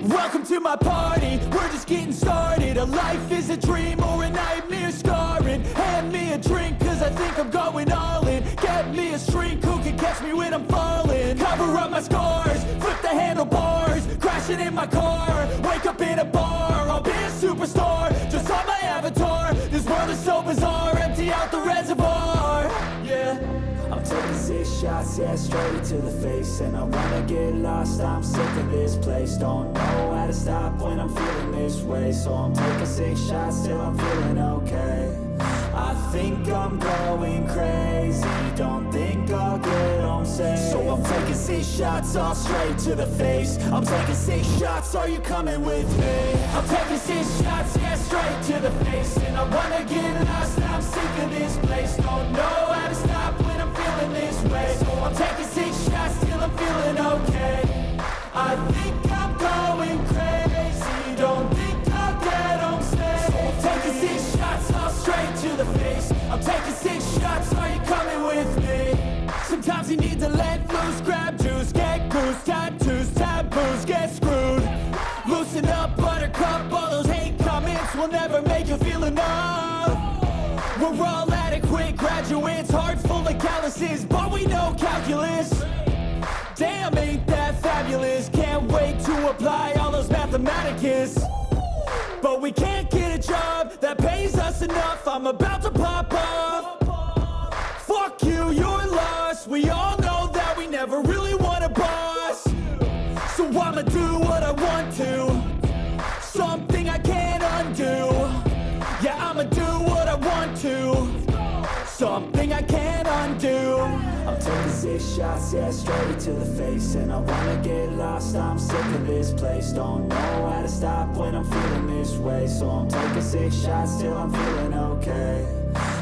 Welcome to my party, we're just getting started. A life is a dream or a nightmare scarring. Hand me a drink cause I think I'm going all in. Get me a shrink who can catch me when I'm falling. Cover up my scars, flip the handlebars. Crashing in my car, wake up in a bar. I'll be a superstar, just on my avatar. This world is so bizarre, empty out the reservoir. Yeah, I'm taking 6 shots, yeah, straight to the face. And I wanna get lost, I'm sick of this place. Don't know how to stop when I'm feeling this way. So I'm taking 6 shots till I'm feeling okay. I think I'm going crazy, don't think I'll get home safe. So I'm taking 6 shots, all straight to the face. I'm taking 6 shots, are you coming with me? I'm taking 6 shots, yeah, straight to the face. And I wanna get lost, I'm sick of this place. Don't know how to stop when I'm feeling this way. So I'm taking 6 shots till I'm feeling okay. I think I'm going crazy, don't think I'll get home safe. So I'm taking 6 shots, all straight to the face. I'm taking 6 shots, are you coming with me? Sometimes you need to let loose, grab juice, get goose, tattoos, taboos, get screwed. Loosen up, buttercup, all those hate comments will never make you feel enough. We're all adequate graduates, hearts full of calluses, but we know calculus. Damn, ain't that fabulous? Can't wait to apply all those mathematicus. But we can't get a job that pays us enough. I'm about to pop off. Fuck you, you're lost. We all know that we never really want a boss. So I'ma do what I want to, something I can't undo. Yeah, I'ma do what I want to, something I can't undo. I'm taking 6 shots, yeah, straight to the face. And I wanna get lost, I'm sick of this place. Don't know how to stop when I'm feeling this way. So I'm taking 6 shots till I'm feeling okay.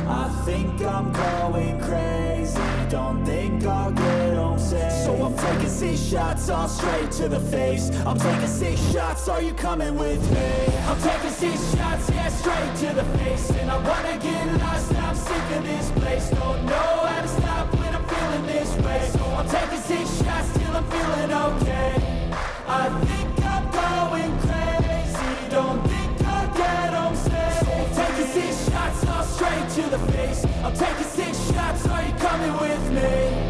I think I'm going crazy, don't think I'll get home safe. So I'm taking 6 shots, all straight to the face. I'm taking 6 shots, are you coming with me? I'm taking 6 shots, yeah, straight to the face. And I wanna get lost, I'm sick of this place. Don't know how to stop when I'm feeling this way. So I'm taking 6 shots till I'm feeling okay. I think I'm going crazy, don't think I'll get home safe. So I'm taking 6 shots, all straight to the face. I'm taking 6 shots, are you coming with me?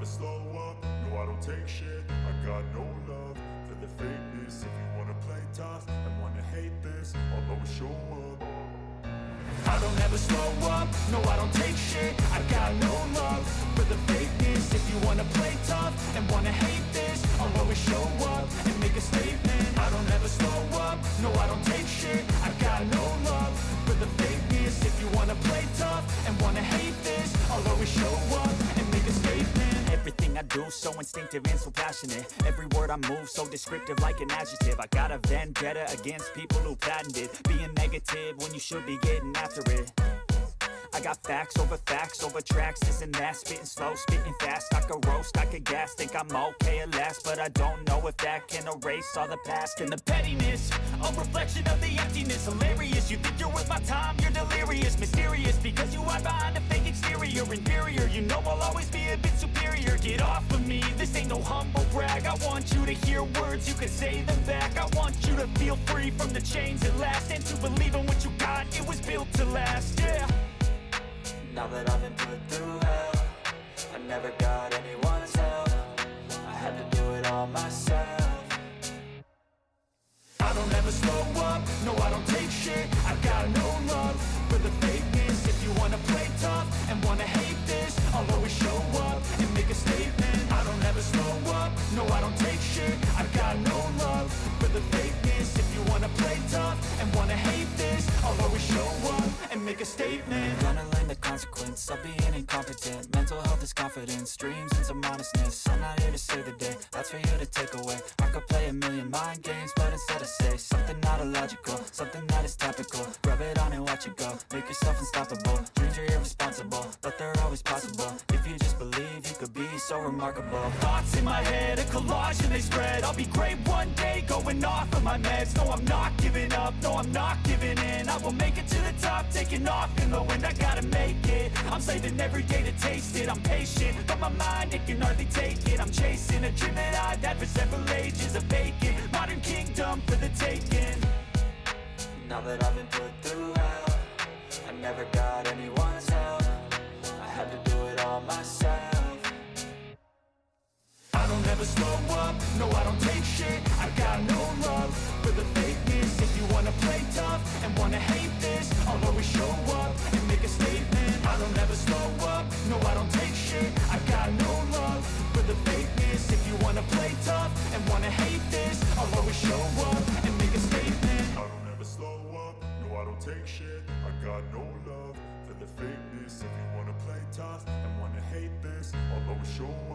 never slow up, no I don't take shit. I got no love for the fakeness. If you wanna play tough and wanna hate this, I'll always show up. I don't ever slow up, no I don't take shit. I got no love for the fakeness. If you wanna play tough and wanna hate this, I'll always show up and make a statement. I don't ever slow up, no I don't take shit. I got no love for the fakeness. If you wanna play tough and wanna hate this, I'll always show up and make a statement. Everything I do so instinctive and so passionate. Every word I move so descriptive like an adjective. I got a vendetta against people who patented being negative when you should be getting after it. I got facts over tracks, this and that. Spitting slow, spitting fast. I could roast, I could gas. Think I'm okay at last, but I don't know if that can erase all the past. And the pettiness, a reflection of the emptiness. Hilarious, you think you're worth my time, you're delirious. Mysterious, because you hide behind a fake exterior. Inferior, you know I'll always be a bit superior. Get off of me, this ain't no humble brag. I want you to hear words, you can say them back. I want you to feel free from the chains at last, and to believe in what you got, it was built to last, yeah. Now that I've been put through hell, I never got anyone's help. I had to do it all myself. I don't ever slow up, no I don't take shit. I got no love for the fakeness. If you wanna play tough and wanna hate this, I'll always show up and make a statement. I don't ever slow up, no I don't take shit. I got no love for the fakeness. If you wanna play tough and wanna hate this, I'll always show up and make a statement. Gonna learn the consequence of being incompetent. Mental health is confidence, dreams and some honestness. I'm not here to save the day, that's for you to take away. I could play a million mind games, but instead I say something not illogical, something that is topical. Rub it on and watch it go, make yourself unstoppable. Dreams are irresponsible, but they're always possible. If you just believe, you could be so remarkable. Thoughts in my head, a collage and they spread. I'll be great one day, going off of my meds. No, I'm not giving up, no, I'm not giving in. I will make it to the top, taking off in the wind. I gotta make it, I'm saving every day to taste it. I'm patient, but my mind, it can hardly take it. I'm chasing a dream that I've had for several ages. A vacant, modern kingdom for the taking. Now that I've been put through hell, I never got anyone's help. I had to do it all myself. I don't ever slow up, no I don't take shit. I got no love for the fakeness. If you wanna play tough and wanna hate this, I'll always show up and make a statement. I don't ever slow up, no I don't take shit. I got no love for the fakeness. If you wanna play tough and wanna hate this, I'll always show up and make a statement. I don't ever slow up, no I don't take shit. I got no love for the fakeness. If you wanna play tough and wanna hate this, I'll always show up.